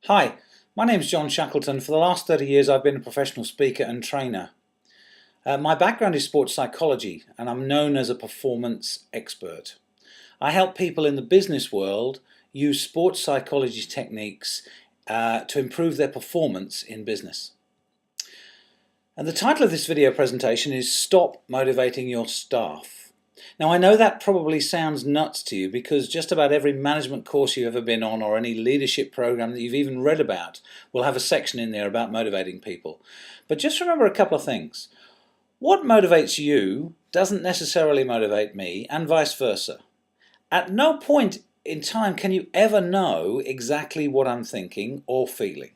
Hi, my name is John Shackleton. For the last 30 years I've been a professional speaker and trainer. My background is sports psychology and I'm known as a performance expert. I help people in the business world use sports psychology techniques to improve their performance in business. And the title of this video presentation is Stop Motivating Your Staff. Now I know that probably sounds nuts to you because just about every management course you've ever been on or any leadership program that you've even read about will have a section in there about motivating people. But just remember a couple of things. What motivates you doesn't necessarily motivate me, and vice versa. At no point in time can you ever know exactly what I'm thinking or feeling.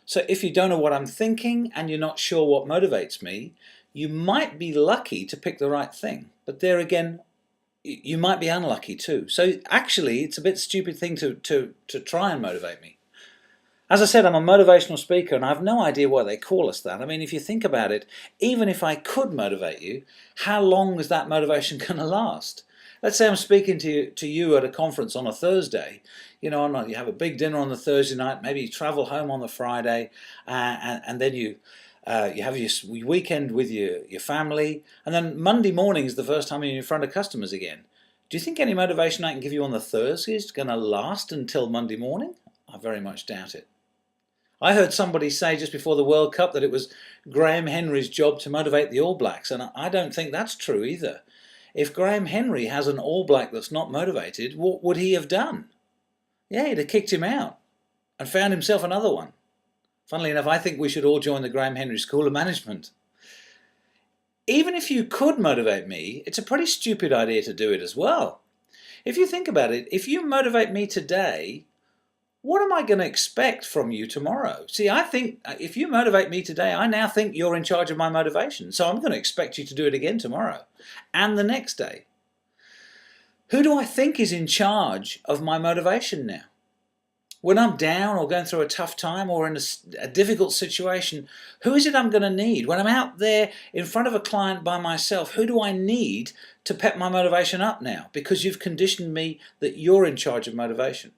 So if you don't know what I'm thinking and you're not sure what motivates me, you might be lucky to pick the right thing. But there again, you might be unlucky too. So actually, it's a bit stupid thing to try and motivate me. As I said, I'm a motivational speaker and I have no idea why they call us that. I mean, if you think about it, even if I could motivate you, how long is that motivation going to last? Let's say I'm speaking to you at a conference on a Thursday. You know, you have a big dinner on the Thursday night, maybe you travel home on the Friday, and then you have your weekend with your family, and then Monday morning is the first time you're in front of customers again. Do you think any motivation I can give you on the Thursday is going to last until Monday morning? I very much doubt it. I heard somebody say just before the World Cup that it was Graham Henry's job to motivate the All Blacks, and I don't think that's true either. If Graham Henry has an All Black that's not motivated, what would he have done? Yeah, he'd have kicked him out and found himself another one. Funnily enough, I think we should all join the Graham Henry School of Management. Even if you could motivate me, it's a pretty stupid idea to do it as well. If you think about it, if you motivate me today, what am I going to expect from you tomorrow? See, I think if you motivate me today, I now think you're in charge of my motivation. So I'm going to expect you to do it again tomorrow and the next day. Who do I think is in charge of my motivation now? When I'm down or going through a tough time or in a difficult situation, who is it I'm going to need? When I'm out there in front of a client by myself, who do I need to pep my motivation up now? Because you've conditioned me that you're in charge of motivation.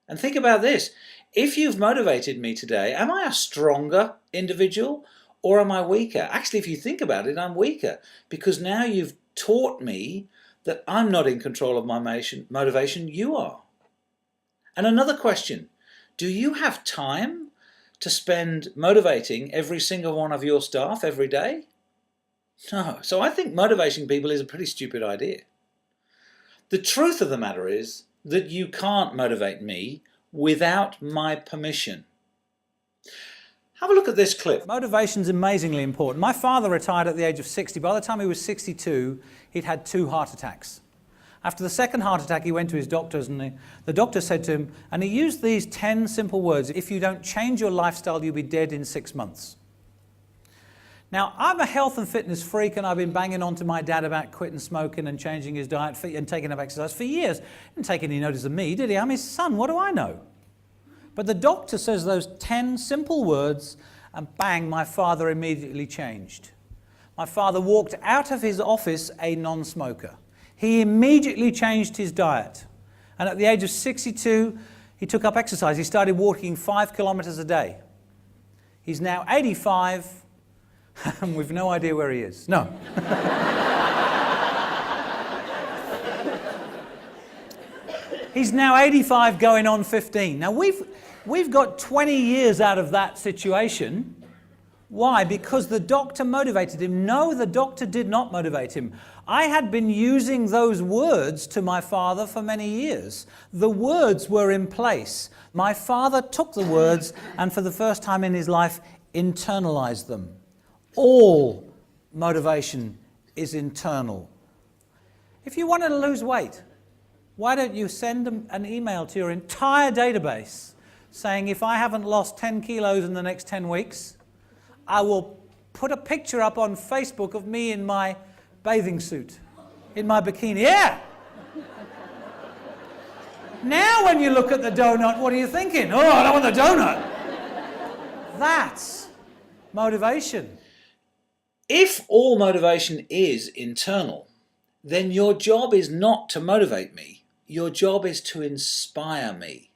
And think about this. If you've motivated me today, am I a stronger individual or am I weaker? Actually, if you think about it, I'm weaker because now you've taught me that I'm not in control of my motivation, you are. And another question, do you have time to spend motivating every single one of your staff every day? No. So I think motivating people is a pretty stupid idea. The truth of the matter is that you can't motivate me without my permission. Have a look at this clip. Motivation's amazingly important. My father retired at the age of 60. By the time he was 62, he'd had 2 heart attacks. After the second heart attack, he went to his doctors and the doctor said to him, and he used these 10 simple words, if you don't change your lifestyle, you'll be dead in 6 months. Now, I'm a health and fitness freak and I've been banging on to my dad about quitting smoking and changing his diet and taking up exercise for years. He didn't take any notice of me, did he? I'm his son, what do I know? But the doctor says those 10 simple words and bang, my father immediately changed. My father walked out of his office a non-smoker. He immediately changed his diet. And at the age of 62, he took up exercise. He started walking 5 kilometers a day. He's now 85, and we've no idea where he is. No. He's now 85 going on 15. Now we've got 20 years out of that situation. Why? Because the doctor motivated him. No, the doctor did not motivate him. I had been using those words to my father for many years. The words were in place. My father took the words and for the first time in his life internalized them. All motivation is internal. If you wanted to lose weight, why don't you send an email to your entire database saying, if I haven't lost 10 kilos in the next 10 weeks, I will put a picture up on Facebook of me in my bathing suit, in my bikini. Yeah! Now when you look at the donut, what are you thinking? Oh, I don't want the donut. That's motivation. If all motivation is internal, then your job is not to motivate me. Your job is to inspire me.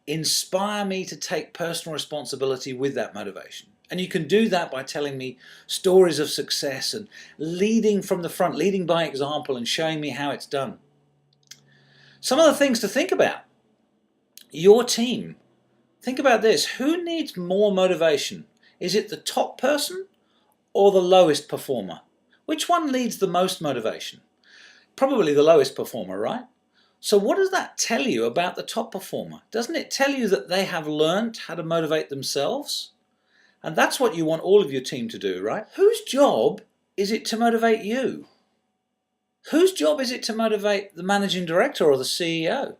inspire me to take personal responsibility with that motivation. And you can do that by telling me stories of success and leading from the front, leading by example and showing me how it's done. Some of the things to think about. Your team. Think about this. Who needs more motivation? Is it the top person or the lowest performer? Which one leads the most motivation? Probably the lowest performer, right? So what does that tell you about the top performer? Doesn't it tell you that they have learned how to motivate themselves? And that's what you want all of your team to do, right? Whose job is it to motivate you? Whose job is it to motivate the managing director or the CEO?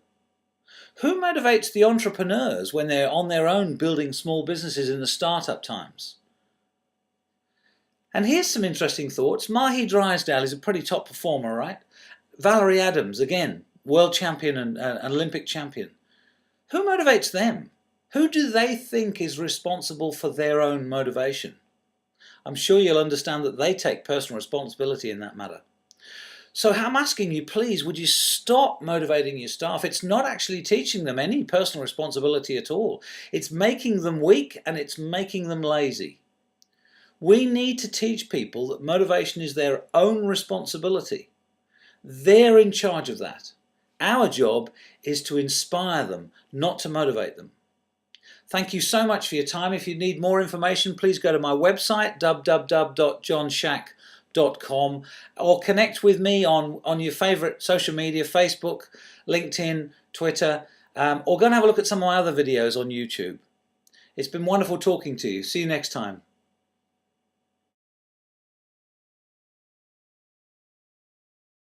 Who motivates the entrepreneurs when they're on their own building small businesses in the startup times? And here's some interesting thoughts. Mahi Drysdale is a pretty top performer, right? Valerie Adams, again, world champion and Olympic champion. Who motivates them? Who do they think is responsible for their own motivation? I'm sure you'll understand that they take personal responsibility in that matter. So I'm asking you, please, would you stop motivating your staff? It's not actually teaching them any personal responsibility at all. It's making them weak and it's making them lazy. We need to teach people that motivation is their own responsibility. They're in charge of that. Our job is to inspire them, not to motivate them. Thank you so much for your time. If you need more information, please go to my website, www.johnshack.com, or connect with me on your favorite social media, Facebook, LinkedIn, Twitter, or go and have a look at some of my other videos on YouTube. It's been wonderful talking to you. See you next time.